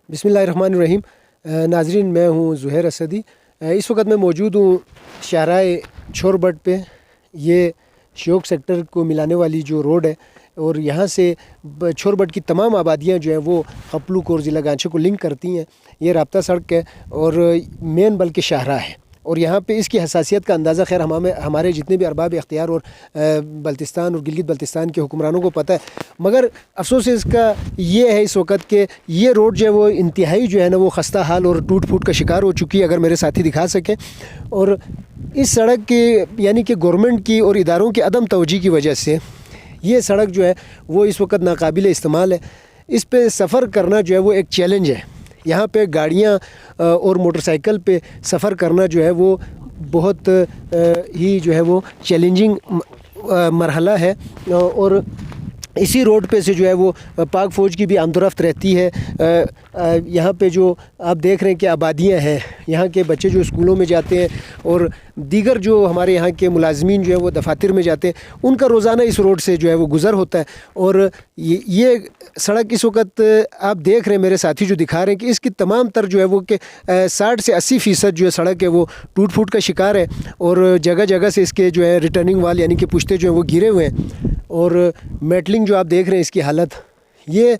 बिस्मिल्लाहिर्रहमानिर्रहीम। नाजरीन, मैं हूँ ज़ुहैर असदी। इस वक्त मैं मौजूद हूँ शाहराह छोरबट पे। ये श्योक सेक्टर को मिलाने वाली जो रोड है और यहाँ से छोरबट की तमाम आबादियाँ जो हैं वो खपलुक और ज़िला गांचे को लिंक करती हैं। ये राब्ता सड़क है और मेन बल्कि शाहराह है और यहाँ पे इसकी हसासियत का अंदाज़ा खैर हमारे जितने भी अरबाब इख्तियार और बल्तिस्तान और गिलगित बल्तिस्तान के हुक्मरानों को पता है। मगर अफसोस इसका ये है इस वक्त के ये रोड जो है वो इंतहाई जो है ना वो खस्ता हाल और टूट फूट का शिकार हो चुकी है, अगर मेरे साथी दिखा सकें। और इस सड़क के यानी कि गवर्नमेंट की और इदारों की अदम तवज्जो की वजह से ये सड़क जो है वो इस वक्त नाकाबिल इस्तेमाल है। इस पे सफ़र करना जो है वो एक चैलेंज है। यहाँ पे गाड़ियाँ और मोटरसाइकिल पे सफ़र करना जो है वो बहुत ही जो है वो चैलेंजिंग मरहला है। और इसी रोड पे से जो है वो पाक फ़ौज की भी आमदोरफ्त रहती है। यहाँ पे जो आप देख रहे हैं कि आबादियाँ हैं, यहाँ के बच्चे जो स्कूलों में जाते हैं और दीगर जो हमारे यहाँ के मुलाजमीन जो है वो दफातर में जाते हैं, उनका रोज़ाना इस रोड से जो है वो गुज़र होता है। और ये सड़क इस वक्त आप देख रहे हैं, मेरे साथी जो दिखा रहे हैं कि इसकी तमाम तर जो है वो कि 60 से 80% जो है सड़क है वो टूट फूट का शिकार है और जगह जगह से इसके जो है रिटर्निंग वाल यानी कि पुश्ते जो हैं वो गिरे हुए हैं। और मेटलिंग जो आप देख रहे हैं इसकी हालत, ये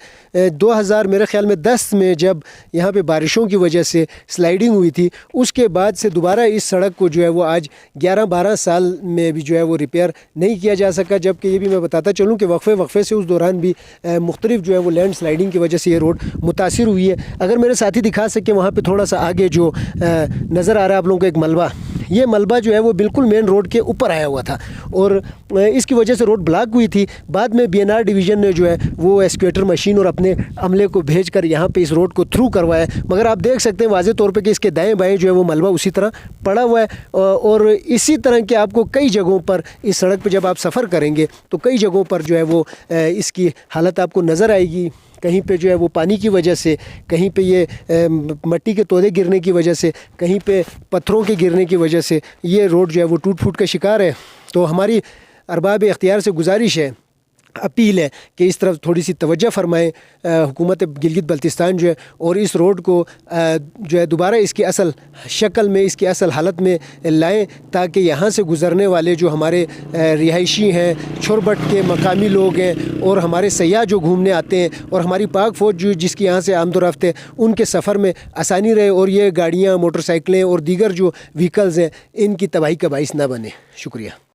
2000 मेरे ख़्याल में 10 में जब यहाँ पे बारिशों की वजह से स्लाइडिंग हुई थी, उसके बाद से दोबारा इस सड़क को जो है वो आज 11-12 साल में भी जो है वो रिपेयर नहीं किया जा सका। जबकि ये भी मैं बताता चलूँ कि वक्फे से उस दौरान भी मुख्तलिफ जो है वो लैंड स्लाइडिंग की वजह से ये रोड मुतासिर हुई है। अगर मेरे साथी दिखा सके वहाँ पर थोड़ा सा आगे जो नज़र आ रहा है आप लोगों को एक मलबा, ये मलबा जो है वो बिल्कुल मेन रोड के ऊपर आया हुआ था और इसकी वजह से रोड ब्लॉक हुई थी। बाद में बीएनआर डिवीज़न ने जो है वो एस्केवेटर मशीन और अपने अमले को भेजकर यहाँ पे इस रोड को थ्रू करवाया। मगर आप देख सकते हैं वाज़े तौर पे कि इसके दाएं बाएं जो है वो मलबा उसी तरह पड़ा हुआ है। और इसी तरह के आपको कई जगहों पर इस सड़क पर जब आप सफ़र करेंगे तो कई जगहों पर जो है वो इसकी हालत आपको नज़र आएगी। कहीं पे जो है वो पानी की वजह से, कहीं पे ये मिट्टी के तोड़े गिरने की वजह से, कहीं पे पत्थरों के गिरने की वजह से ये रोड जो है वो टूट फूट का शिकार है। तो हमारी अरबाब इख्तियार से गुजारिश है, अपील है कि इस तरफ थोड़ी सी तवज्जो फरमाएँ हुकूमत गिलगित बल्तिस्तान जो है और इस रोड को जो है दोबारा इसकी असल शक्ल में, इसकी असल हालत में लाएँ, ताकि यहाँ से गुज़रने वाले जो हमारे रिहायशी हैं, छोरबट के मकामी लोग हैं और हमारे सयाह जो घूमने आते हैं और हमारी पाक फ़ौज जो जिसकी यहाँ से आमदोरफ्त है, उनके सफ़र में आसानी रहे और ये गाड़ियाँ, मोटरसाइकिलें और दीगर जो व्हीकल्स हैं इनकी तबाही का बाइस ना बने। शुक्रिया।